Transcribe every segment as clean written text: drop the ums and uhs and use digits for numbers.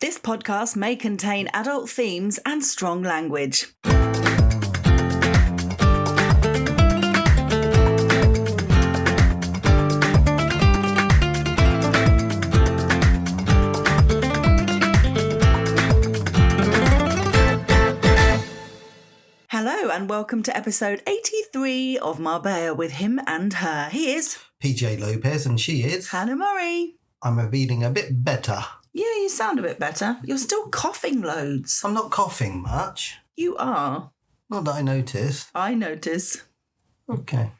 This podcast may contain adult themes and strong language. Hello and welcome to episode 83 of Marbella with him and her. He is PJ Lopez and she is Hannah Murray. I'm feeling a bit better. Yeah, you sound a bit better. You're still coughing loads. I'm not coughing much. You are. Not that I noticed. I notice. Okay.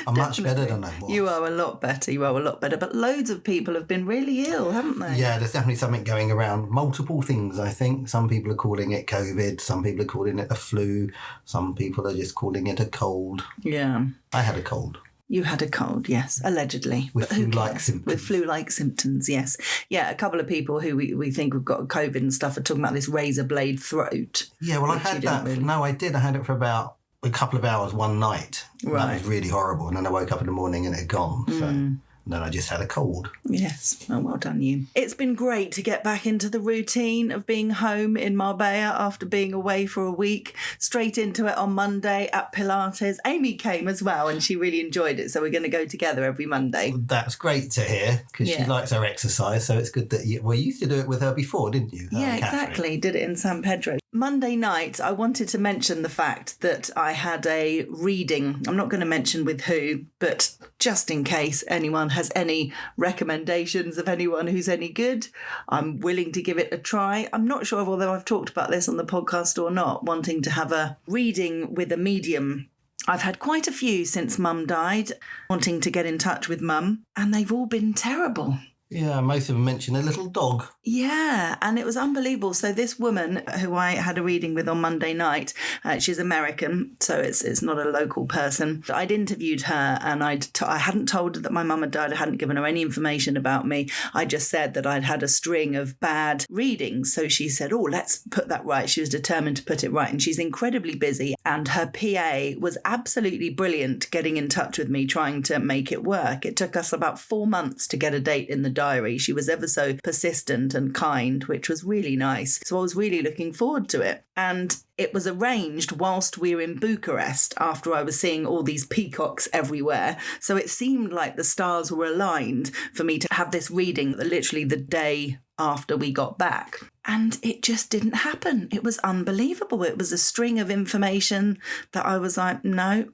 I'm much better than I was. You are a lot better. You are a lot better. But loads of people have been really ill, haven't they? Yeah, there's definitely something going around. Multiple things, I think. Some people are calling it COVID. Some people are calling it the flu. Some people are just calling it a cold. Yeah. I had a cold. You had a cold, yes, allegedly. With flu-like symptoms. With flu-like symptoms, yes. Yeah, a couple of people who we think have got COVID and stuff are talking about this razor blade throat. Yeah, well, I had that. Really... No, I did. I had it for about a couple of hours one night. Right. That was really horrible. And then I woke up in the morning and it had gone. So then I just had a cold. Yes. Oh, well done you. It's been great to get back into the routine of being home in Marbella after being away for a week. Straight into it on Monday at Pilates. Amy came as well and she really enjoyed it. So we're going to go together every Monday. Well, that's great to hear because she likes her exercise. So it's good that you used to do it with her before, didn't you? Yeah, exactly. Did it in San Pedro. Monday night, I wanted to mention the fact that I had a reading. I'm not going to mention with who, but just in case anyone has any recommendations of anyone who's any good, I'm willing to give it a try. I'm not sure whether I've talked about this on the podcast or not, wanting to have a reading with a medium. I've had quite a few since Mum died, wanting to get in touch with Mum, and they've all been terrible. Yeah, most of them mention a little dog. Yeah, and it was unbelievable. So this woman who I had a reading with on Monday night, she's American, so it's not a local person. I'd interviewed her and I hadn't told her that my mum had died. I hadn't given her any information about me. I just said that I'd had a string of bad readings. So she said, oh, let's put that right. She was determined to put it right. And she's incredibly busy. And her PA was absolutely brilliant getting in touch with me, trying to make it work. It took us about 4 months to get a date in the diary. She was ever so persistent and kind, which was really nice. So I was really looking forward to it. And it was arranged whilst we were in Bucharest after I was seeing all these peacocks everywhere. So it seemed like the stars were aligned for me to have this reading literally the day after we got back. And it just didn't happen. It was unbelievable. It was a string of information that I was like, no.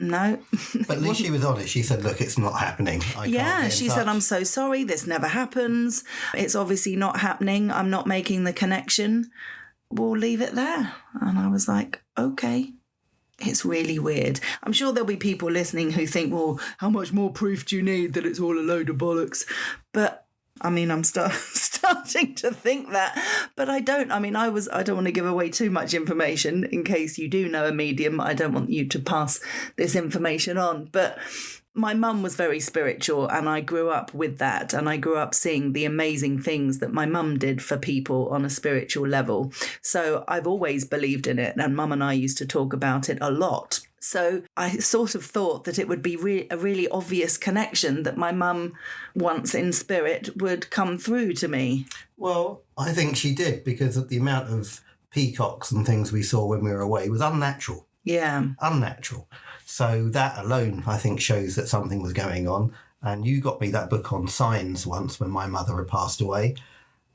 But at least she was honest. She said, look, it's not happening. She said, I'm so sorry. This never happens. It's obviously not happening. I'm not making the connection. We'll leave it there. And I was like, okay. It's really weird. I'm sure there'll be people listening who think, well, how much more proof do you need that it's all a load of bollocks? But I mean, I'm starting to think that, but I don't. I mean, I don't want to give away too much information in case you do know a medium. I don't want you to pass this information on. But my mum was very spiritual and I grew up with that. And I grew up seeing the amazing things that my mum did for people on a spiritual level. So I've always believed in it. And Mum and I used to talk about it a lot. So I sort of thought that it would be a really obvious connection that my mum, once in spirit, would come through to me. Well, I think she did because of the amount of peacocks and things we saw when we were away was unnatural. Yeah. Unnatural. So that alone, I think, shows that something was going on. And you got me that book on signs once when my mother had passed away.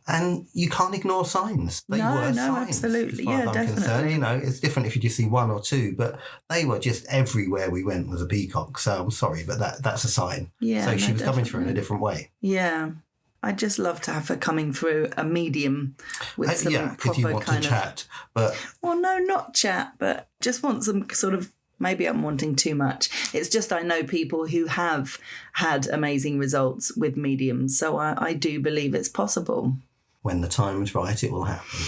And you can't ignore signs. They were signs. Absolutely. Yeah, definitely. Concerned. You know, it's different if you just see one or two, but they were just everywhere we went was a peacock. So I'm sorry, but that's a sign. Yeah. So she was coming through in a different way. Yeah. I'd just love to have her coming through a medium with some proper if you want kind to chat, but... Well, no, not chat, but just want some sort of... Maybe I'm wanting too much. It's just I know people who have had amazing results with mediums, so I do believe it's possible. When the time is right, it will happen.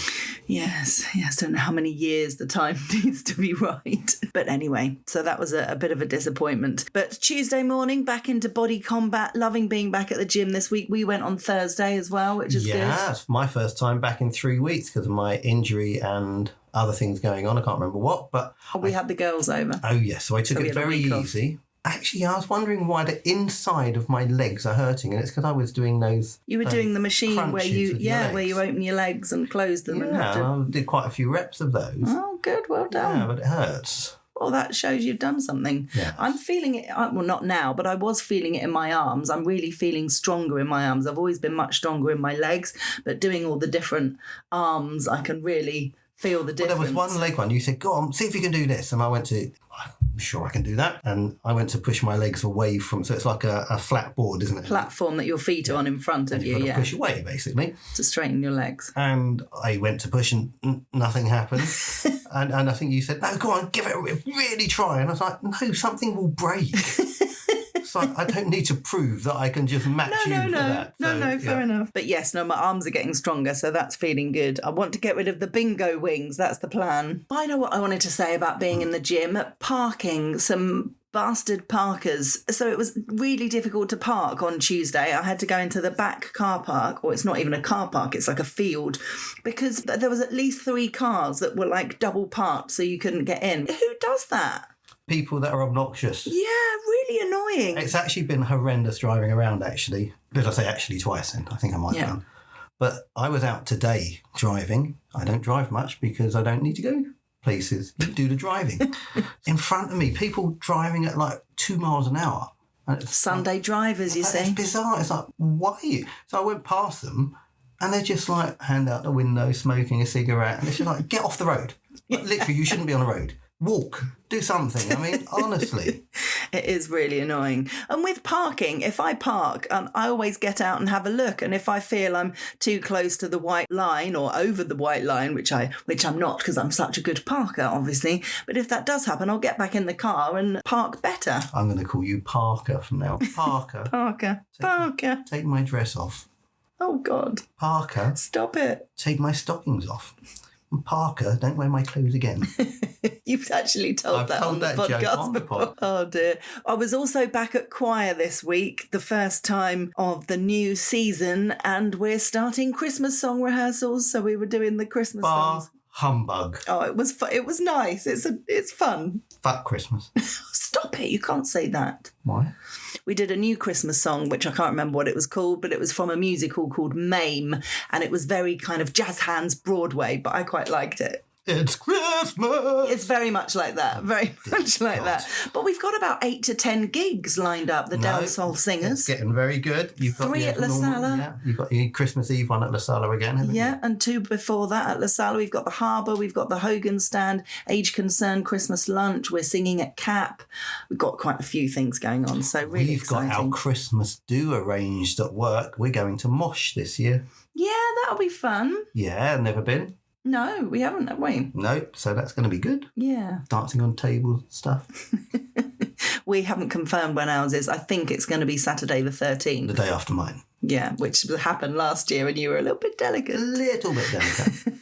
Yes. Don't know how many years the time needs to be right. But anyway, so that was a bit of a disappointment. But Tuesday morning, back into body combat, loving being back at the gym this week. We went on Thursday as well, which is good. Yeah, it's my first time back in 3 weeks because of my injury and other things going on. I can't remember what, but... We had the girls over. Oh, yes. So I took it very easy. Actually, I was wondering why the inside of my legs are hurting, and it's because I was doing those. You were doing the machine where crunches with your legs. where you open your legs and close them and have to. I did quite a few reps of those. Oh, good, well done. Yeah, but it hurts. Well, that shows you've done something. Yeah. I'm feeling it, well, not now, but I was feeling it in my arms. I'm really feeling stronger in my arms. I've always been much stronger in my legs, but doing all the different arms, I can really feel the difference. Well, there was one leg one. You said, go on, see if you can do this. And I went to, I'm sure I can do that. And I went to push my legs away from, so it's like a flat board, isn't it? Platform that your feet are on in front of you, yeah. Push away, basically. To straighten your legs. And I went to push and nothing happened. and I think you said, no, go on, give it a really try. And I was like, no, something will break. So I don't need to prove that I can just match you for that. No, fair enough. But yes, my arms are getting stronger, so that's feeling good. I want to get rid of the bingo wings. That's the plan. But I know what I wanted to say about being in the gym. Parking, some bastard parkers. So it was really difficult to park on Tuesday. I had to go into the back car park, or it's not even a car park, it's like a field, because there was at least 3 cars that were like double parked so you couldn't get in. Who does that? People that are obnoxious. Yeah, really annoying. It's actually been horrendous driving around, actually. Did I say actually twice then? I think I might have done. But I was out today driving. I don't drive much because I don't need to go places. You do the driving. In front of me, people driving at like 2 miles an hour. And Sunday drivers, you see. It's bizarre. It's like, why? So I went past them and they're just like, hand out the window, smoking a cigarette. And it's just like, get off the road. Like, literally, you shouldn't be on the road. Walk, do something. I mean, honestly. It is really annoying. And with parking, if I park, I always get out and have a look. And if I feel I'm too close to the white line or over the white line, which I'm not because I'm such a good parker, obviously. But if that does happen, I'll get back in the car and park better. I'm going to call you Parker from now. Parker. Parker. Take my dress off. Oh, God. Parker. Stop it. Take my stockings off. Parker, don't wear my clothes again. You've actually told that on the podcast before. Oh dear. I was also back at choir this week, the first time of the new season, and we're starting Christmas song rehearsals, so we were doing the Christmas songs. Humbug. Oh, it was it was nice. It's fun. Fuck Christmas. Stop it, you can't say that. Why? We did a new Christmas song, which I can't remember what it was called, but it was from a musical called Mame, and it was very kind of jazz hands Broadway, but I quite liked it. It's Christmas! It's very much like that, very much like that. But we've got about 8 to 10 gigs lined up, the Del Sol Singers. It's getting very good. You've got 3 at La Sala. Yeah, you've got your Christmas Eve one at La Sala again, haven't you? And 2 before that at La Sala. We've got the Harbour, we've got the Hogan Stand, Age Concern Christmas Lunch, we're singing at CAP. We've got quite a few things going on, so really exciting. We've got our Christmas do arranged at work. We're going to Mosh this year. Yeah, that'll be fun. Yeah, never been. No, we haven't, have we? No, so that's going to be good. Yeah. Dancing on tables, stuff. We haven't confirmed when ours is. I think it's going to be Saturday the 13th. The day after mine. Yeah, which happened last year and you were a little bit delicate. A little bit delicate.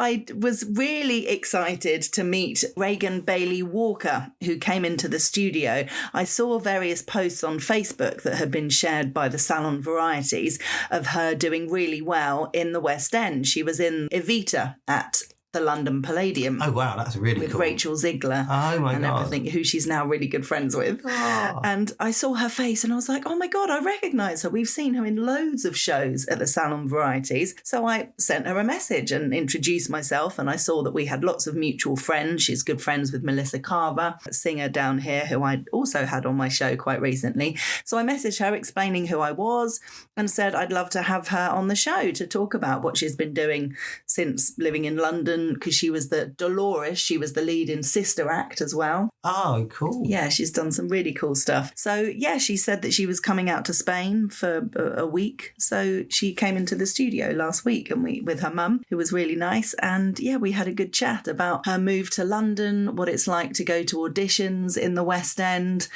I was really excited to meet Regan Bailey Walker, who came into the studio. I saw various posts on Facebook that had been shared by the Salon Varietes of her doing really well in the West End. She was in Evita at the London Palladium. Oh, wow, that's really with cool. With Rachel Zegler. Oh, my and God. Everything, who she's now really good friends with. Oh. And I saw her face and I was like, oh, my God, I recognise her. We've seen her in loads of shows at the Salon Varietes. So I sent her a message and introduced myself, and I saw that we had lots of mutual friends. She's good friends with Melissa Carver, a singer down here who I also had on my show quite recently. So I messaged her explaining who I was and said I'd love to have her on the show to talk about what she's been doing since living in London, because she was the Dolores, she was the lead in Sister Act as well. Oh, cool. Yeah, she's done some really cool stuff. So, yeah, she said that she was coming out to Spain for a week. So she came into the studio last week and with her mum, who was really nice. And, yeah, we had a good chat about her move to London, what it's like to go to auditions in the West End.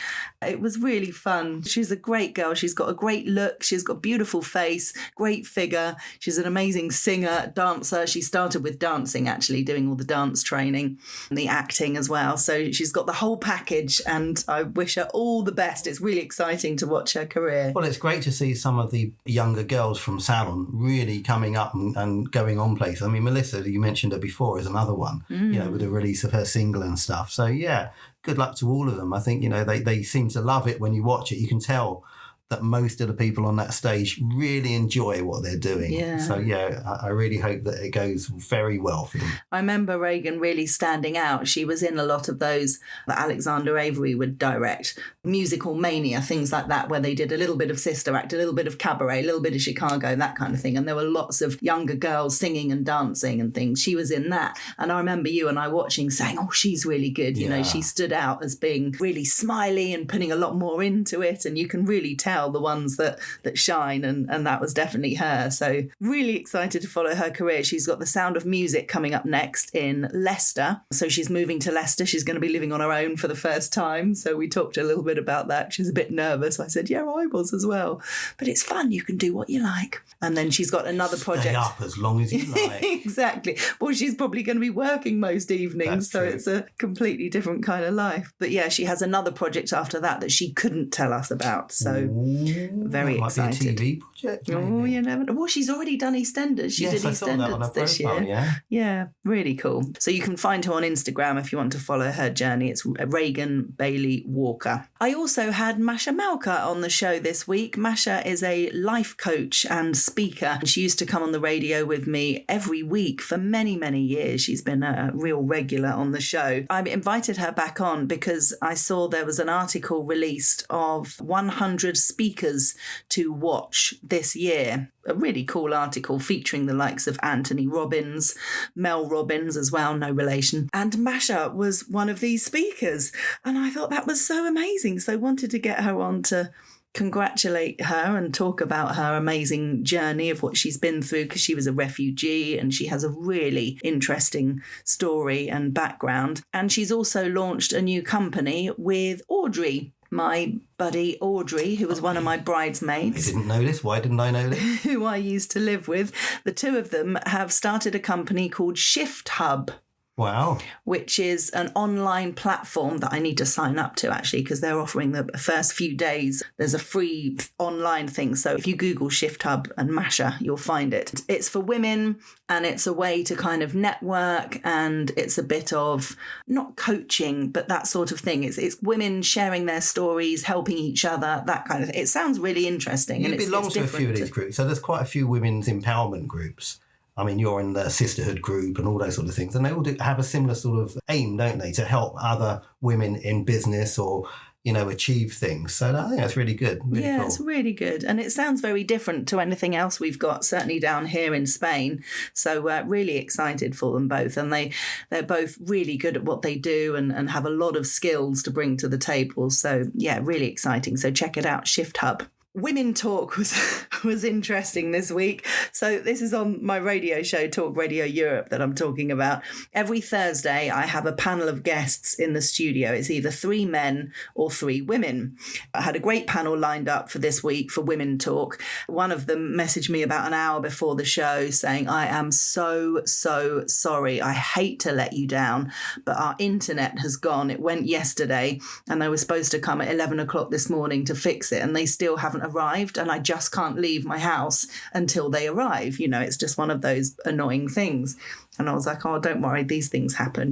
It was really fun. She's a great girl. She's got a great look. She's got a beautiful face, great figure. She's an amazing singer, dancer. She started with dancing, actually, doing all the dance training and the acting as well. So she's got the whole package, and I wish her all the best. It's really exciting to watch her career. Well, it's great to see some of the younger girls from Salon really coming up and going on places. I mean, Melissa, you mentioned her before, is another one, with the release of her single and stuff. So, yeah, good luck to all of them. I think, they seem to love it when you watch it. You can tell that most of the people on that stage really enjoy what they're doing. Yeah. So, I really hope that it goes very well for them. I remember Regan really standing out. She was in a lot of those that Alexander Avery would direct. Musical Mania, things like that, where they did a little bit of Sister Act, a little bit of Cabaret, a little bit of Chicago, that kind of thing. And there were lots of younger girls singing and dancing and things. She was in that. And I remember you and I watching saying, oh, she's really good. She stood out as being really smiley and putting a lot more into it. And you can really tell the ones that shine, and that was definitely her. So really excited to follow her career. She's got The Sound of Music coming up next in Leicester. So she's moving to Leicester. She's going to be living on her own for the first time. So we talked a little bit about that. She's a bit nervous. I said, yeah, I was as well. But it's fun. You can do what you like. And then she's got another project. Stay up as long as you like. Exactly. Well, she's probably going to be working most evenings. So it's a completely different kind of life. But yeah, she has another project after that she couldn't tell us about. So very excited. Might be a TV project, maybe. Oh, you never know. Well, she's already done EastEnders. She did EastEnders this year. Yeah, really cool. So you can find her on Instagram if you want to follow her journey. It's Regan Bailey Walker. I also had Masha Malka on the show this week. Masha is a life coach and speaker. She used to come on the radio with me every week for many, many years. She's been a real regular on the show. I invited her back on because I saw there was an article released of 100 speakers to watch this year. A really cool article featuring the likes of Anthony Robbins, Mel Robbins as well, no relation. And Masha was one of these speakers. And I thought that was so amazing. So I wanted to get her on to congratulate her and talk about her amazing journey of what she's been through, because she was a refugee and she has a really interesting story and background. And she's also launched a new company with Audrey, my buddy Audrey, who was one of my bridesmaids. I didn't know this. Why didn't I know this? Who I used to live with. The two of them have started a company called Shift Hub. Wow. Which is an online platform that I need to sign up to, actually, because they're offering the first few days. There's a free online thing. So if you Google Shift Hub and Masha, you'll find it. It's for women, and it's a way to kind of network, and it's a bit of not coaching, but that sort of thing. It's women sharing their stories, helping each other, that kind of thing. It sounds really interesting. You belong to a few of these groups. So there's quite a few women's empowerment groups. I mean, you're in the sisterhood group and all those sort of things. And they all have a similar sort of aim, don't they, to help other women in business or, achieve things. So I think that's really good. Really cool. It's really good. And it sounds very different to anything else we've got, certainly down here in Spain. So really excited for them both. And they're both really good at what they do and have a lot of skills to bring to the table. So, yeah, really exciting. So check it out, Shift Hub. Women Talk was interesting this week. So this is on my radio show, Talk Radio Europe, that I'm talking about. Every Thursday, I have a panel of guests in the studio. It's either 3 men or 3 women. I had a great panel lined up for this week for Women Talk. One of them messaged me about an hour before the show saying, I am so sorry. I hate to let you down, but our internet has gone. It went yesterday, and they were supposed to come at 11 o'clock this morning to fix it, and they still haven't arrived, and I just can't leave my house until they arrive. It's just one of those annoying things. And I was like, oh, don't worry, these things happen.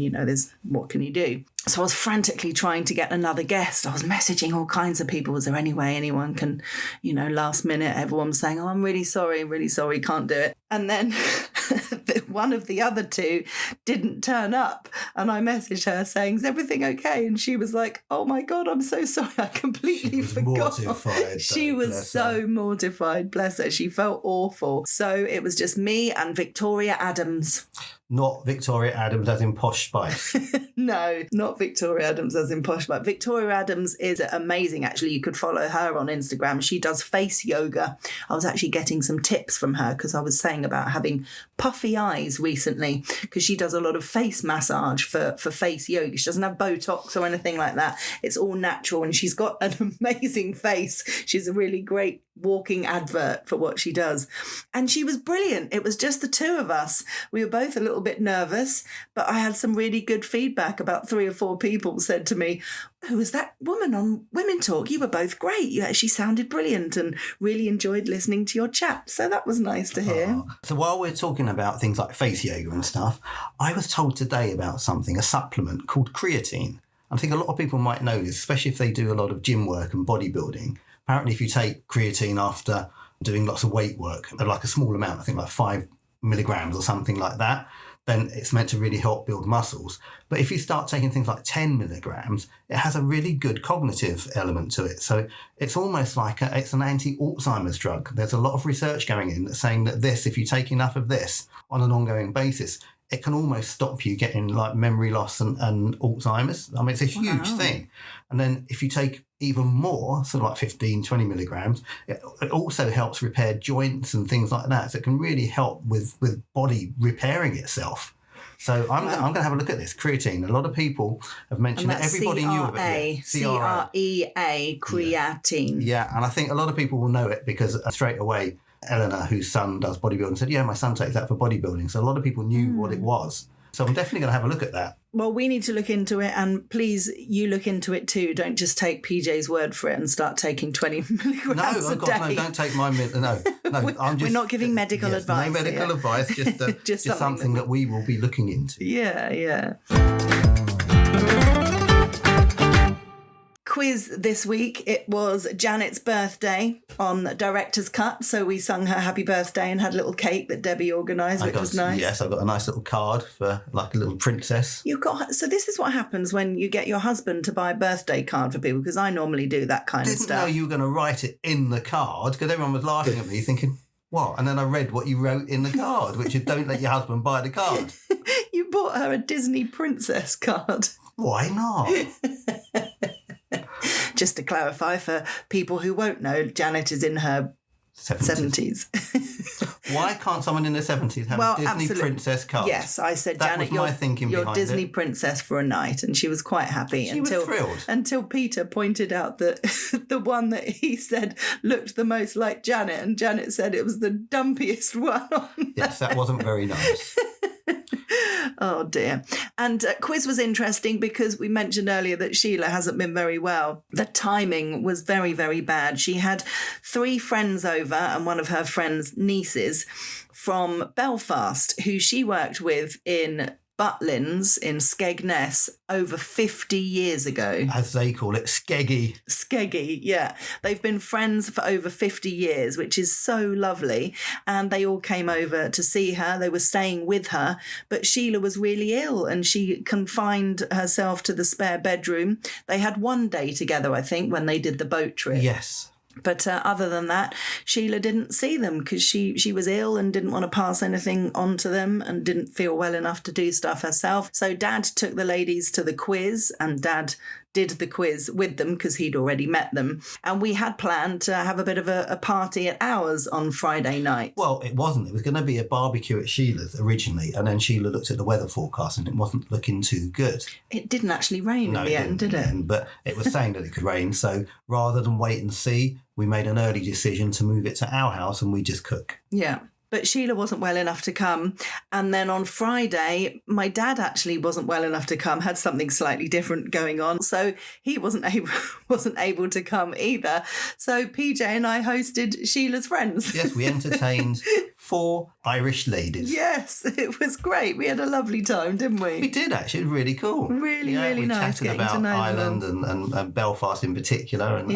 What can you do? So I was frantically trying to get another guest. I was messaging all kinds of people. Is there any way anyone can, last minute, everyone was saying, oh, I'm really sorry, can't do it. And then one of the other 2 didn't turn up. And I messaged her saying, is everything okay? And she was like, oh my God, I'm so sorry. I completely forgot. She was so mortified, bless her. She felt awful. So it was just me and Victoria Adams. Not Victoria Adams as in Posh Spice. No, not Victoria Adams as in Posh Spice. Victoria Adams is amazing, actually. You could follow her on Instagram. She does face yoga. I was actually getting some tips from her because I was saying about having puffy eyes recently, because she does a lot of face massage for face yoga. She doesn't have Botox or anything like that. It's all natural, and she's got an amazing face. She's a really great walking advert for what she does. And she was brilliant. It was just the 2 of us. We were both a little little bit nervous, but I had some really good feedback. About 3 or 4 people said to me, "Who was that woman on Women Talk? You were both great. You actually sounded brilliant and really enjoyed listening to your chat." So that was nice to hear. Oh. So while we're talking about things like face yoga and stuff, I was told today about something, a supplement called creatine. I think a lot of people might know this, especially if they do a lot of gym work and bodybuilding. Apparently, if you take creatine after doing lots of weight work, like a small amount, I think like 5 milligrams or something like that, then it's meant to really help build muscles. But if you start taking things like 10 milligrams, it has a really good cognitive element to it. So it's almost like it's an anti-Alzheimer's drug. There's a lot of research going in that's saying that this, if you take enough of this on an ongoing basis, it can almost stop you getting like memory loss and Alzheimer's. I mean, it's a huge thing. And then if you take even more, sort of like 15, 20 milligrams, it also helps repair joints and things like that. So it can really help with body repairing itself. So I'm going to have a look at this creatine. A lot of people have mentioned it. Everybody knew of it. CREA, creatine. Yeah, and I think a lot of people will know it because straight away, Eleanor, whose son does bodybuilding, said, "Yeah, my son takes that for bodybuilding." So a lot of people knew what it was. So I'm definitely going to have a look at that. Well, we need to look into it, and please, you look into it too. Don't just take PJ's word for it and start taking 20 milligrams a day. No, don't take my... No, we're not giving medical advice. No medical advice, just something that we will be looking into. Yeah. Quiz this week. It was Janet's birthday on Director's Cut, so we sung her happy birthday and had a little cake that Debbie organised, which was nice. Yes, I got a nice little card for like a little princess. So this is what happens when you get your husband to buy a birthday card for people, because I normally do that kind of stuff. Didn't know you were going to write it in the card, because everyone was laughing at me thinking, what? And then I read what you wrote in the card, which is don't let your husband buy the card. You bought her a Disney princess card. Why not? Just to clarify for people who won't know, Janet is in her 70s. Why can't someone in their 70s have a Disney absolutely. Princess card? Yes, I said, that Janet, was my thinking you're behind Disney it. princess for a night, and she was quite happy. She was thrilled. Until Peter pointed out that the one that he said looked the most like Janet, and Janet said it was the dumpiest one on Yes, that wasn't very nice. Oh dear. And quiz was interesting because we mentioned earlier that Sheila hasn't been very well. The timing was very, very bad. She had 3 friends over and one of her friends' nieces from Belfast who she worked with in Butlins in Skegness over 50 years ago. As they call it, skeggy. Skeggy, yeah. They've been friends for over 50 years, which is so lovely. And they all came over to see her. They were staying with her. But Sheila was really ill and she confined herself to the spare bedroom. They had one day together, I think, when they did the boat trip. Yes. But other than that, Sheila didn't see them because she was ill and didn't want to pass anything on to them and didn't feel well enough to do stuff herself. So Dad took the ladies to the quiz and Dad did the quiz with them because he'd already met them. And we had planned to have a bit of a party at ours on Friday night. Well, it wasn't. It was going to be a barbecue at Sheila's originally. And then Sheila looked at the weather forecast and it wasn't looking too good. It didn't actually rain in the end, did it? But it was saying that it could rain. So rather than wait and see, we made an early decision to move it to our house and we just cook. Yeah. But Sheila wasn't well enough to come. And then on Friday, my dad actually wasn't well enough to come, had something slightly different going on. So he wasn't able to come either. So PJ and I hosted Sheila's friends. Yes, we entertained 4 Irish ladies. Yes, it was great. We had a lovely time, didn't we? We did, actually. It was really cool. Really nice. We chatted about Ireland and Belfast in particular. And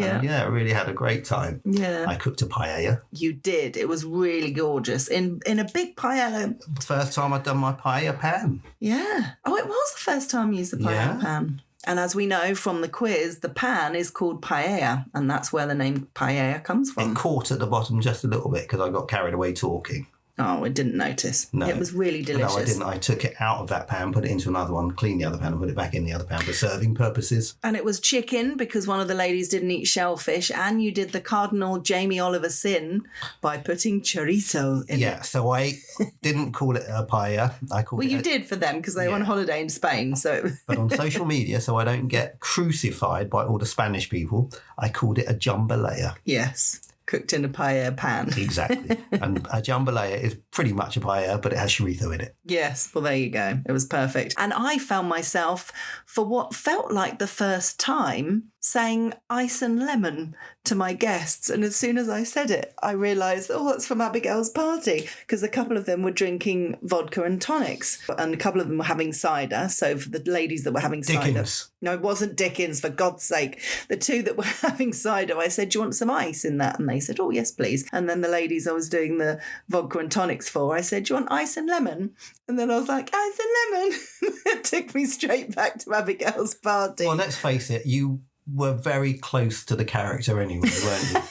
really had a great time. Yeah. I cooked a paella. You did. It was really gorgeous. In a big paella. First time I'd done my paella pan. Yeah. Oh, it was the first time you used the paella pan. And as we know from the quiz, the pan is called paella, and that's where the name paella comes from. It caught at the bottom just a little bit because I got carried away talking. Oh, I didn't notice. No. It was really delicious. No, I didn't. I took it out of that pan, put it into another one, cleaned the other pan and put it back in the other pan for serving purposes. And it was chicken because one of the ladies didn't eat shellfish, and you did the Cardinal Jamie Oliver sin by putting chorizo in it. Yeah, so I didn't call it a paella. I called it... Well, you did for them because they were on holiday in Spain, so... But on social media, so I don't get crucified by all the Spanish people, I called it a jambalaya. Yes. cooked in a paella pan. Exactly. And a jambalaya is pretty much a paella, but it has chorizo in it. Yes, well, there you go. It was perfect. And I found myself, for what felt like the first time, saying ice and lemon to my guests. And as soon as I said it, I realised, oh, that's from Abigail's party, because a couple of them were drinking vodka and tonics, and a couple of them were having cider. So for the ladies that were having cider... No, it wasn't Dickens, for God's sake. The two that were having cider, I said, do you want some ice in that? And they said, oh, yes, please. And then the ladies I was doing the vodka and tonics for, I said, do you want ice and lemon? And then I was like, ice and lemon. It took me straight back to Abigail's party. Well, let's face it, you were very close to the character anyway, weren't you?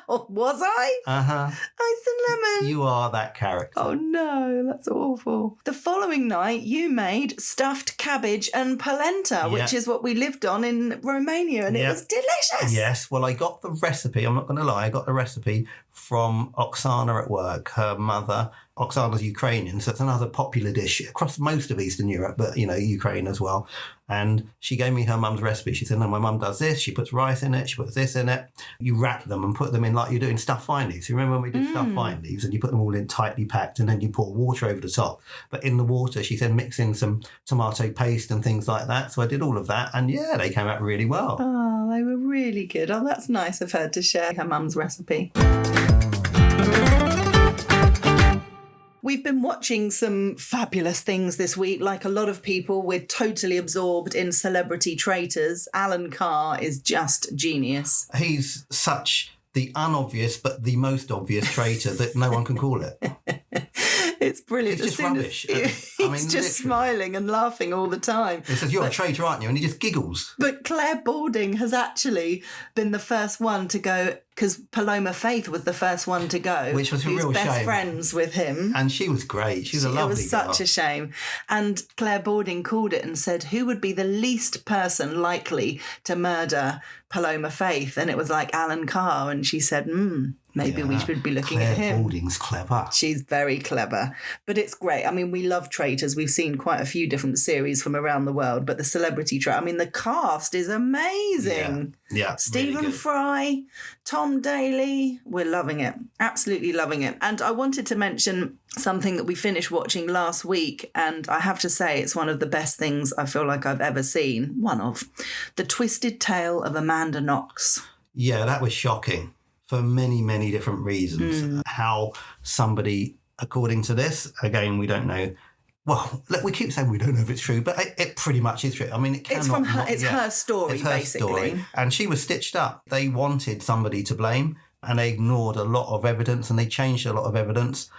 Was I? Uh-huh. Ice and lemon. You are that character. Oh no, that's awful. The following night, you made stuffed cabbage and polenta, which is what we lived on in Romania, and it was delicious. Yes, well, I got the recipe, I'm not going to lie, I got the recipe from Oksana at work, her mother. Oksana's Ukrainian, so it's another popular dish across most of Eastern Europe, but, Ukraine as well. And she gave me her mum's recipe. She said, no, my mum does this. She puts rice in it. She puts this in it. You wrap them and put them in like you're doing stuffed vine leaves. You remember when we did stuffed vine leaves, and you put them all in tightly packed, and then you pour water over the top. But in the water, she said, mix in some tomato paste and things like that. So I did all of that, and they came out really well. Oh, they were really good. Oh, that's nice of her to share her mum's recipe. We've been watching some fabulous things this week. Like a lot of people, we're totally absorbed in Celebrity Traitors. Alan Carr is just genius. He's such the unobvious but the most obvious traitor that no one can call it. It's brilliant. It's just rubbish. He's just smiling and laughing all the time. He says, you're a traitor, aren't you? And he just giggles. But Claire Balding has actually been the first one to go, because Paloma Faith was the first one to go. Which was a real shame. Best friends with him. And she was great. She was a lovely girl. It was such a shame. And Claire Balding called it and said, who would be the least person likely to murder Paloma Faith? And it was like Alan Carr. And she said, maybe we should be looking at him. Claire Balding's clever. She's very clever. But it's great. I mean, we love Traitors. We've seen quite a few different series from around the world. But the Celebrity Traitor, I mean, the cast is amazing. Yeah. Stephen really Fry, Tom Daley. We're loving it. Absolutely loving it. And I wanted to mention something that we finished watching last week. And I have to say, it's one of the best things I feel like I've ever seen. One of The Twisted Tale of Amanda Knox. Yeah, that was shocking. For many, many different reasons. How somebody, according to this, again, we don't know. Well, we keep saying we don't know if it's true, but it pretty much is true. I mean, it cannot. It's from her. It's her story, it's her basically. Story. And she was stitched up. They wanted somebody to blame, and they ignored a lot of evidence, and they changed a lot of evidence,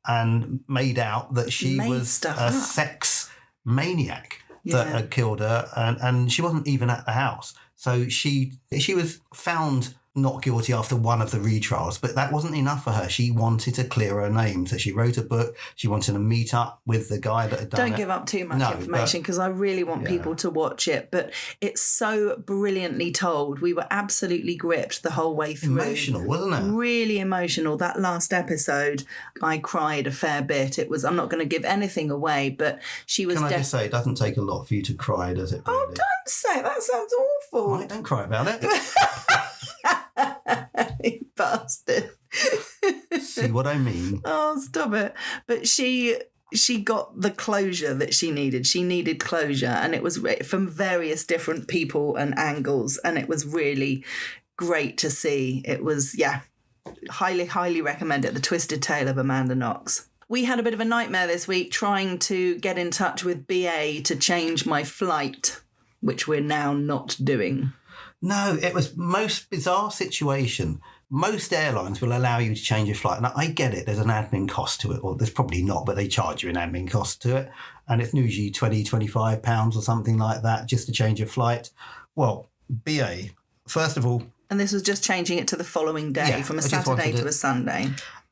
and made out that she was a sex maniac that had killed her, and she wasn't even at the house. So she was found not guilty after one of the retrials, but that wasn't enough for her. She wanted to clear her name. So she wrote a book. She wanted to meet up with the guy that had done it. Don't give up too much information, because I really want people to watch it. But it's so brilliantly told. We were absolutely gripped the whole way through. Emotional, wasn't it? Really emotional. That last episode, I cried a fair bit. It was, I'm not going to give anything away, but she was... Can I just say, it doesn't take a lot for you to cry, does it? Really? Oh, don't say that. Sounds awful. Right, don't cry about it. You bastard. See what I mean? Oh, stop it. But she got the closure that she needed. She needed closure, and it was from various different people and angles, and it was really great to see. It was, highly, highly recommend it. The Twisted Tale of Amanda Knox. We had a bit of a nightmare this week trying to get in touch with BA to change my flight, which we're now not doing. No, it was most bizarre situation. Most airlines will allow you to change your flight. Now, I get it. There's an admin cost to it. Or there's probably not, but they charge you an admin cost to it. And it's usually £20, £25 or something like that just to change your flight. Well, BA, first of all... And this was just changing it to the following day, from a Saturday to a Sunday.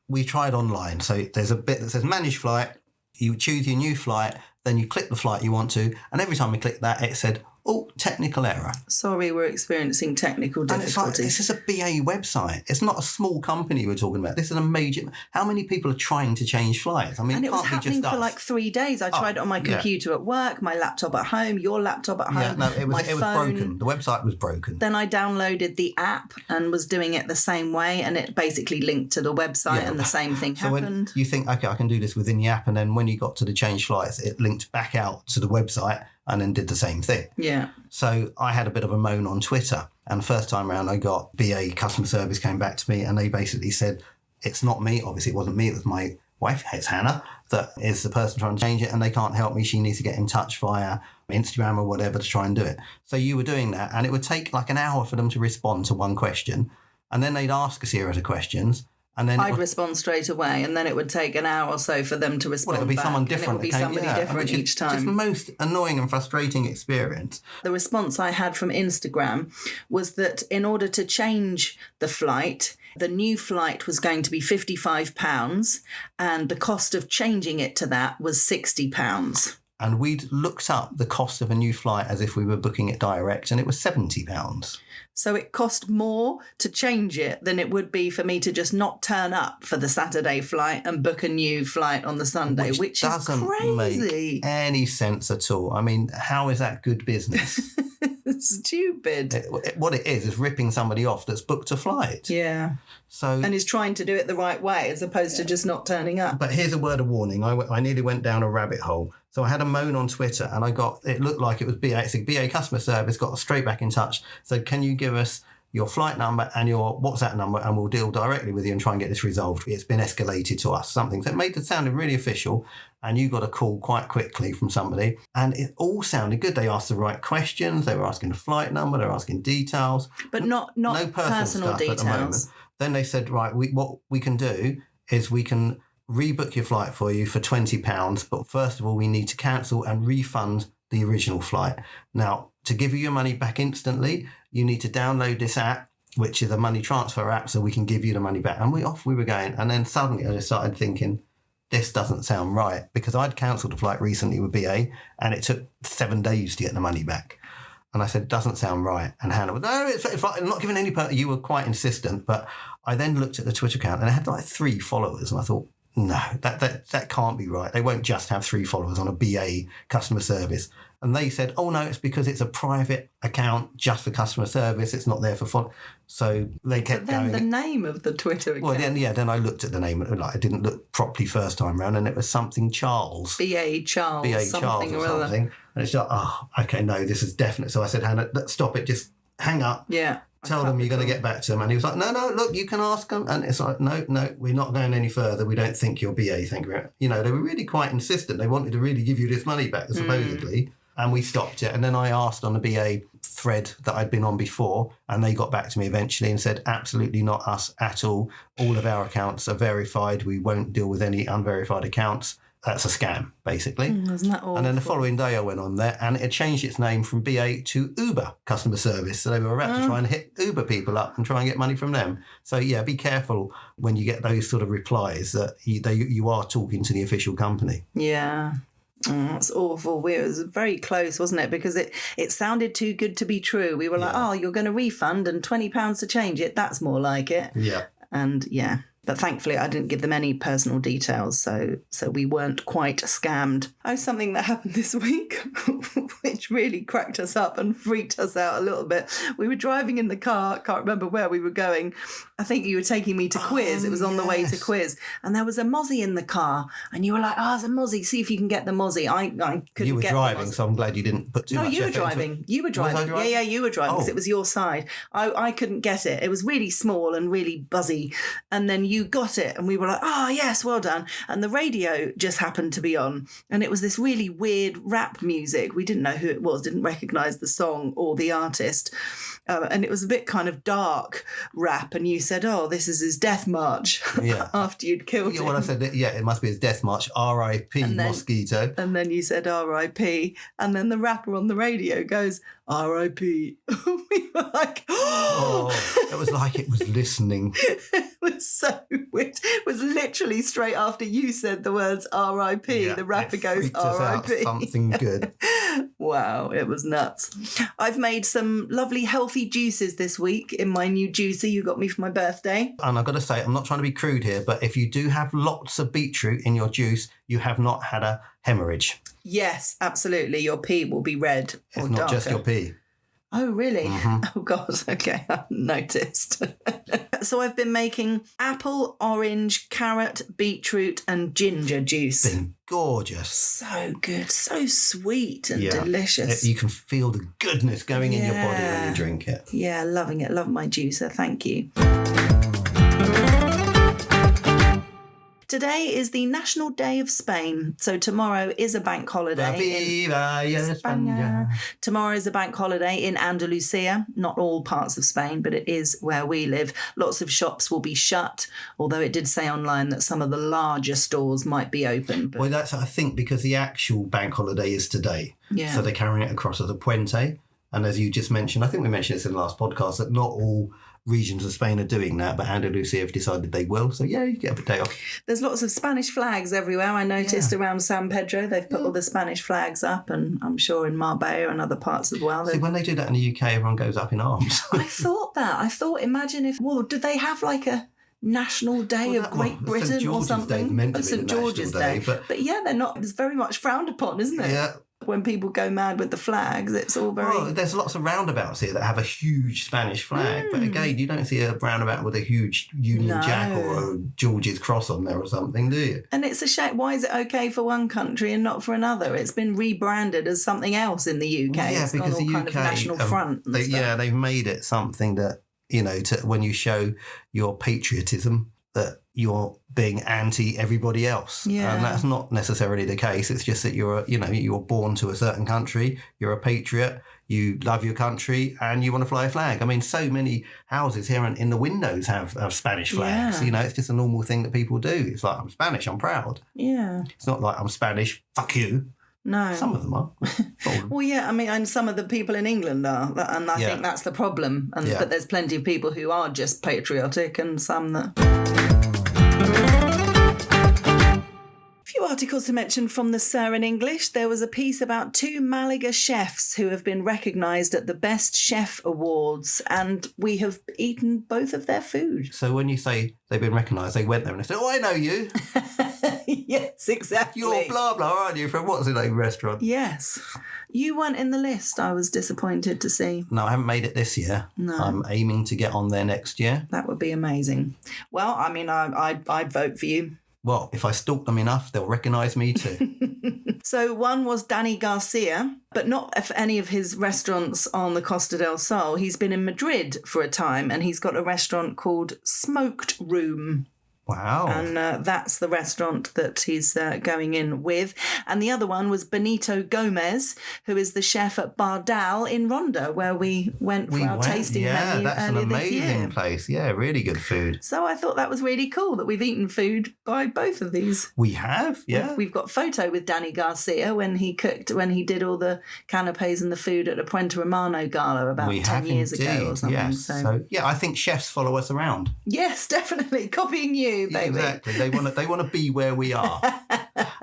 We tried online. So there's a bit that says manage flight. You choose your new flight. Then you click the flight you want to. And every time we click that, it said... Oh, technical error. Sorry, we're experiencing technical And it's like, difficulties. this is a BA website. It's not a small company we're talking about. This is a major... How many people are trying to change flights? I mean, And it it was can't be happening just for us. like 3 days. I tried it on my computer at work, my laptop at home, your laptop at home, Yeah, no, it was phone. broken. The website was broken. Then I downloaded the app and was doing it the same way, and it basically linked to the website, and the same thing So when happened. you think, okay, I can do this within the app, and then when you got to the change flights, it linked back out to the website and then did the same thing. Yeah. So I had a bit of a moan on Twitter, and the first time around I got BA customer service came back to me, and they basically said, it's not me. Obviously it wasn't me, it was my wife, it's Hannah, that is the person trying to change it, and they can't help me. She needs to get in touch via Instagram or whatever to try and do it. So you were doing that, and it would take like an hour for them to respond to one question, and then they'd ask a series of questions, and then I'd respond straight away, and then it would take an hour or so for them to respond. Well, it would be back, someone and different. it would be that came- somebody yeah, different which is each time. Just the most annoying and frustrating experience. The response I had from Instagram was that in order to change the flight, the new flight was going to be £55, and the cost of changing it to that was £60. And we'd looked up the cost of a new flight as if we were booking it direct, and it was £70. So it cost more to change it than it would be for me to just not turn up for the Saturday flight and book a new flight on the Sunday, which is doesn't crazy. make any sense at all. I mean, how is that good business? Stupid. What it is ripping somebody off that's booked a flight. Yeah. So, And is trying to do it the right way as opposed to just not turning up. but here's a word of warning. I nearly went down a rabbit hole. So I had a moan on Twitter, and it looked like it was BA. It's a BA customer service, got straight back in touch. So can you give us your flight number and your WhatsApp number, and we'll deal directly with you and try and get this resolved. It's been escalated to us, something. So it made it sound really official, and you got a call quite quickly from somebody, and it all sounded good. They asked the right questions. They were asking the flight number. They were asking details. But not No personal stuff details. at the moment. Then they said, right, what we can do is we can rebook your flight for you for £20, but first of all, we need to cancel and refund the original flight. Now, to give you your money back instantly, you need to download this app, which is a money transfer app, so we can give you the money back. And we were going. And then suddenly I just started thinking, this doesn't sound right, because I'd cancelled a flight recently with BA, and it took 7 days to get the money back. And I said, doesn't sound right. And Hannah was, no, it's fine. I'm not giving any... You were quite insistent. But I then looked at the Twitter account, and it had like 3 followers. And I thought, no, that can't be right. They won't just have 3 followers on a BA customer service. And they said, oh, no, it's because it's a private account just for customer service. It's not there for follow. So they kept But then going. the name of the Twitter account. Well, then I looked at the name. Like, I didn't look properly first time round, and it was something Charles. BA Charles. BA something Charles or other. something. And it's like, oh, okay, no, this is definite. So I said, Hannah, stop it. Just hang up. Yeah. Tell them you're going to get back to them. And he was like, no, look, you can ask them. And it's like, no, we're not going any further. We don't think you're BA, thank you. You know, they were really quite insistent. They wanted to really give you this money back, supposedly. And we stopped it. And then I asked on the BA thread that I'd been on before, and they got back to me eventually and said, absolutely not us at all. All of our accounts are verified. We won't deal with any unverified accounts. That's a scam, basically. Isn't that awful? And then the following day I went on there, and it had changed its name from BA to Uber customer service. So they were about to try and hit Uber people up and try and get money from them. So yeah, be careful when you get those sort of replies that you are talking to the official company. Yeah. That's awful. It was very close, wasn't it? Because it sounded too good to be true. We were like, oh, you're going to refund and £20 to change it. That's more like it. Yeah. And yeah. But thankfully, I didn't give them any personal details, so we weren't quite scammed. Oh, something that happened this week, which really cracked us up and freaked us out a little bit. We were driving in the car, can't remember where we were going. I think you were taking me to Quiz. It was on the way to Quiz. And there was a mozzie in the car. And you were like, there's a mozzie. See if you can get the mozzie. I couldn't get You were the driving, mozzie. so I'm glad you didn't put too much effort You were into driving. it. You were driving. Was I driving? Yeah, you were driving because Oh. it was your side. I couldn't get it. It was really small and really buzzy. And then you got it and we were like, oh, yes, well done. And the radio just happened to be on. And it was this really weird rap music. We didn't know who it was, didn't recognise the song or the artist. And it was a bit kind of dark rap. And you said, oh, this is his death march Yeah. after you'd killed him. Well, I said, it must be his death march, R.I.P. And then- Mosquito. And then you said R.I.P. And then the rapper on the radio goes, R.I.P. We were like, Oh, it was like it was listening. It was so which was literally straight after you said the words R.I.P. Yeah, the rapper it goes freaked us out, R.I.P. something good. Wow, it was nuts. I've made some lovely healthy juices this week in my new juicer you got me for my birthday. And I've got to say, I'm not trying to be crude here, but if you do have lots of beetroot in your juice, you have not had a hemorrhage. Yes, absolutely. Your pee will be red or It's not darker. just your pee. Oh, really? Mm-hmm. Oh, God. Okay, I haven't noticed. So I've been making apple, orange, carrot, beetroot and ginger juice. Been gorgeous. So good. So sweet and delicious. You can feel the goodness going in your body when you drink it. Yeah, loving it. Love my juicer. Thank you. Today is the National Day of Spain, so tomorrow is a bank holiday. Viva España. Tomorrow is a bank holiday in Andalusia, not all parts of Spain, but it is where we live. Lots of shops will be shut, although it did say online that some of the larger stores might be open. But... Well, that's, I think, because the actual bank holiday is today. Yeah. So they're carrying it across as a puente. And as you just mentioned, I think we mentioned this in the last podcast, that not all regions of Spain are doing that, but Andalusia have decided they will. So, yeah, you get a day off. There's lots of Spanish flags everywhere. I noticed around San Pedro, they've put all the Spanish flags up, and I'm sure in Marbella and other parts as well. See, when they do that in the UK, everyone goes up in arms. I thought that. I thought, imagine if, well, did they have like a National Day of Great Britain or something? St. George's Day. But yeah, they're not. It's very much frowned upon, isn't it? Yeah. When people go mad with the flags, it's all very... Well, there's lots of roundabouts here that have a huge Spanish flag. But again, you don't see a roundabout with a huge Union Jack or a George's cross on there or something, do you? And it's a shame. Why is it okay for one country and not for another? It's been rebranded as something else in the UK. Well, yeah, it's because gone all the kind UK... of National Front and stuff. They've made it something that, you know, when you show your patriotism, that you're being anti everybody else. Yeah. And that's not necessarily the case. It's just that you're born to a certain country, you're a patriot, you love your country and you want to fly a flag. I mean, so many houses here and in the windows have Spanish flags. Yeah. You know, it's just a normal thing that people do. It's like, I'm Spanish, I'm proud. Yeah. It's not like I'm Spanish, fuck you. No. Some of them are. Well, yeah, I mean, and some of the people in England are, and I think that's the problem. But there's plenty of people who are just patriotic and some that... Few articles to mention from the Sir in English. There was a piece about 2 Malaga chefs who have been recognised at the Best Chef Awards, and we have eaten both of their food. So when you say they've been recognised, they went there and they said, oh, I know you. Yes, exactly. You're blah, blah, aren't you, from what's the name restaurant? Yes. You weren't in the list, I was disappointed to see. No, I haven't made it this year. No. I'm aiming to get on there next year. That would be amazing. Well, I mean, I'd vote for you. Well, if I stalk them enough, they'll recognise me too. So one was Danny Garcia, but not for any of his restaurants on the Costa del Sol. He's been in Madrid for a time and he's got a restaurant called Smoked Room. Wow. And that's the restaurant that he's going in with. And the other one was Benito Gomez, who is the chef at Bardal in Ronda, where we went for our tasting menu that's an earlier this year. amazing place. Yeah, really good food. So I thought that was really cool that we've eaten food by both of these. We have, yeah. We've got photo with Danny Garcia when he did all the canapes and the food at a Puente Romano gala about 10 years ago or something. Yes. So, yeah, I think chefs follow us around. Yes, definitely. Copying you. Baby. Exactly. They want to be where we are.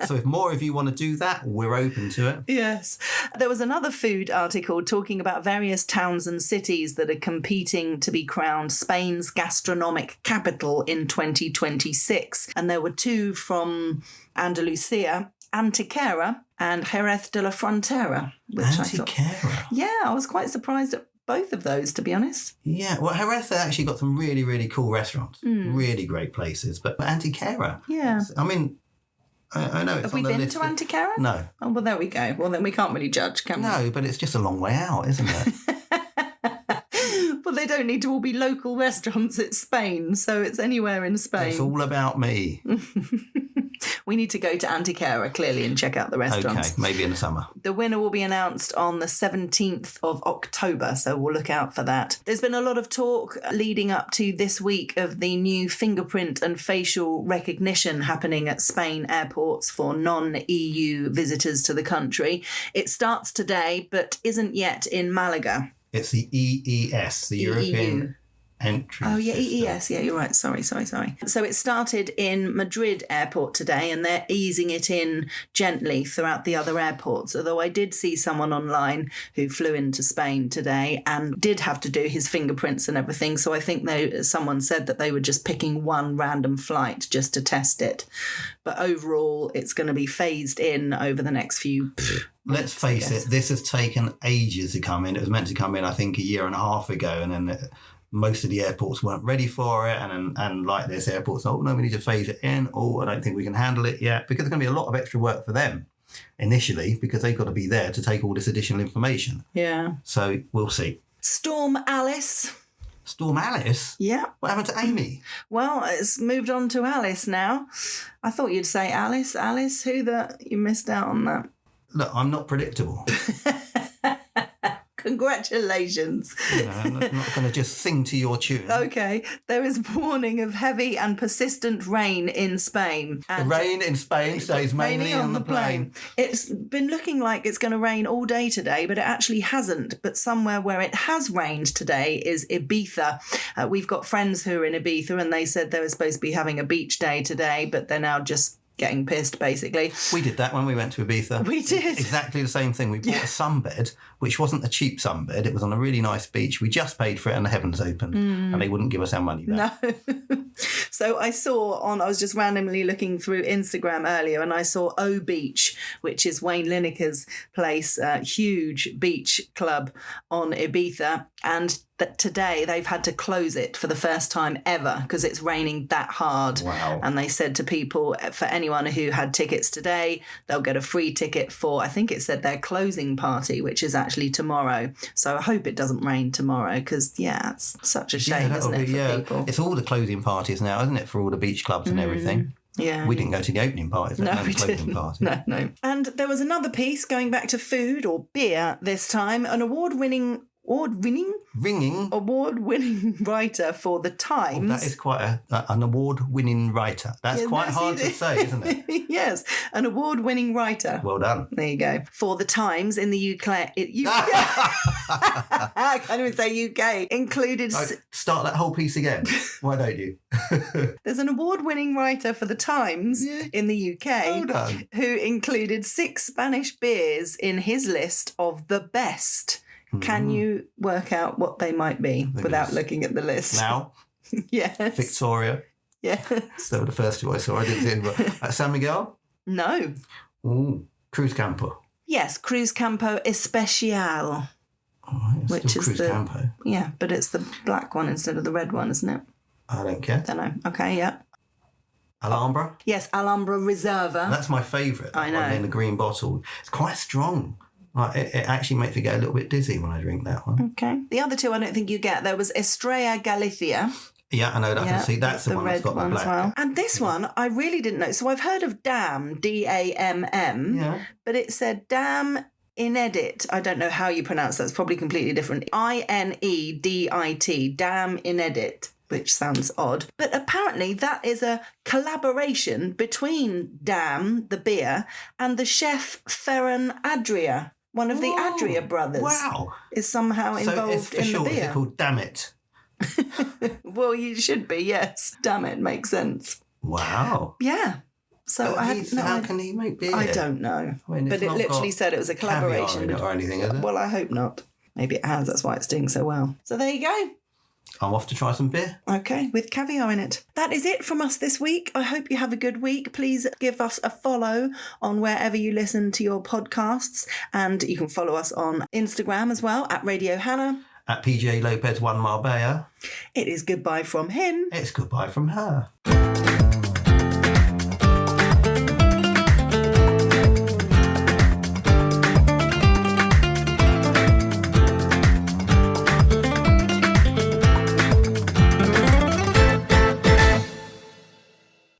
So if more of you want to do that, we're open to it. Yes. There was another food article talking about various towns and cities that are competing to be crowned Spain's gastronomic capital in 2026. And there were 2 from Andalusia, Antequera and Jerez de la Frontera. Antequera? Yeah, I was quite surprised at both of those, to be honest. Yeah, well, Jerez actually got some really, really cool restaurants, really great places. But Antequera, I mean, I know it's Have we been to Antequera? No. Oh, well, there we go. Well, then we can't really judge, can we? No, but it's just a long way out, isn't it? Well, they don't need to all be local restaurants. It's Spain, so it's anywhere in Spain. It's all about me. We need to go to Antequera, clearly, and check out the restaurants. Okay, maybe in the summer. The winner will be announced on the 17th of October, so we'll look out for that. There's been a lot of talk leading up to this week of the new fingerprint and facial recognition happening at Spain airports for non-EU visitors to the country. It starts today, but isn't yet in Malaga. It's the EES, the European entry Oh, yeah, system. EES. Yeah, you're right. Sorry. So it started in Madrid airport today, and they're easing it in gently throughout the other airports. Although I did see someone online who flew into Spain today and did have to do his fingerprints and everything. So I think someone said that they were just picking one random flight just to test it. But overall, it's going to be phased in over the next few Let's face it, this has taken ages to come in. It was meant to come in, I think, a year and a half ago, and then most of the airports weren't ready for it. And like this, airports, oh, no, we need to phase it in. Oh, I don't think we can handle it yet, because there's going to be a lot of extra work for them initially, because they've got to be there to take all this additional information. Yeah. So we'll see. Storm Alice. Storm Alice? Yeah. What happened to Amy? Well, it's moved on to Alice now. I thought you'd say Alice. Alice, you missed out on that. Look, I'm not predictable. Congratulations. I'm not going to just sing to your tune. Okay. There is warning of heavy and persistent rain in Spain. The rain in Spain stays mainly on the plain. It's been looking like it's going to rain all day today, but it actually hasn't. But somewhere where it has rained today is Ibiza. We've got friends who are in Ibiza, and they said they were supposed to be having a beach day today, but they're now just getting pissed, basically. We did that when we went to Ibiza. We did. Exactly the same thing. We bought a sunbed, which wasn't a cheap sunbed. It was on a really nice beach. We just paid for it and the heavens opened, and they wouldn't give us our money back. No. So I was just randomly looking through Instagram earlier, and I saw O Beach, which is Wayne Lineker's place, a huge beach club on Ibiza, and that today they've had to close it for the first time ever because it's raining that hard. Wow. And they said to people, for anyone who had tickets today, they'll get a free ticket for, I think it said, their closing party, which is actually tomorrow. So I hope it doesn't rain tomorrow because, yeah, it's such a shame, isn't it, for people? It's all the closing parties now, isn't it, for all the beach clubs and everything? Yeah. We didn't go to the opening parties. No, we closing didn't. parties. No. And there was another piece going back to food or beer this time, an award-winning writer for The Times. Oh, that is quite an award-winning writer. That's quite hard to say, isn't it? Yes, an award-winning writer. Well done. There you go. For The Times in the UK. I can't even say UK. Included... Start that whole piece again. Why don't you? There's an award-winning writer for The Times in the UK well done. Who included 6 Spanish beers in his list of the best. Can you work out what they might be without looking at the list? Now? Yes. Victoria? Yes. They were the first two I saw. I didn't see anyone. San Miguel? No. Ooh. Cruz Campo? Yes, Cruz Campo Especial. Oh, it's which still is Cruz Campo. Yeah, but it's the black one instead of the red one, isn't it? I don't care. Don't know. Okay, yeah. Alhambra? Yes, Alhambra Reserva. That's my favourite. I know. In the green bottle. It's quite strong. Like, it actually makes me get a little bit dizzy when I drink that one. Okay. The other two I don't think you get. There was Estrella Galicia. Yeah, I know that. I can see that's the one that's got the black. As well. And this one, I really didn't know. So I've heard of DAM, D-A-M-M, but it said DAM Inedit. I don't know how you pronounce that. It's probably completely different. I-N-E-D-I-T, DAM Inedit, which sounds odd. But apparently that is a collaboration between DAM, the beer, and the chef Ferran Adria. One of the Adria brothers. Wow. Is somehow involved in the beer. Is it called Damn It? Well, you should be, yes. Damn it, makes sense. Wow. Yeah. So how can he make beer? I don't know. But it literally said it was a collaboration. In it or anything, is it? Well, I hope not. Maybe it has. That's why it's doing so well. So there you go. I'm off to try some beer. Okay, with caviar in it. That is it from us this week. I hope you have a good week. Please give us a follow on wherever you listen to your podcasts. And you can follow us on Instagram as well, at Radio Hannah. At PJ Lopez 1 Marbella. It is goodbye from him. It's goodbye from her.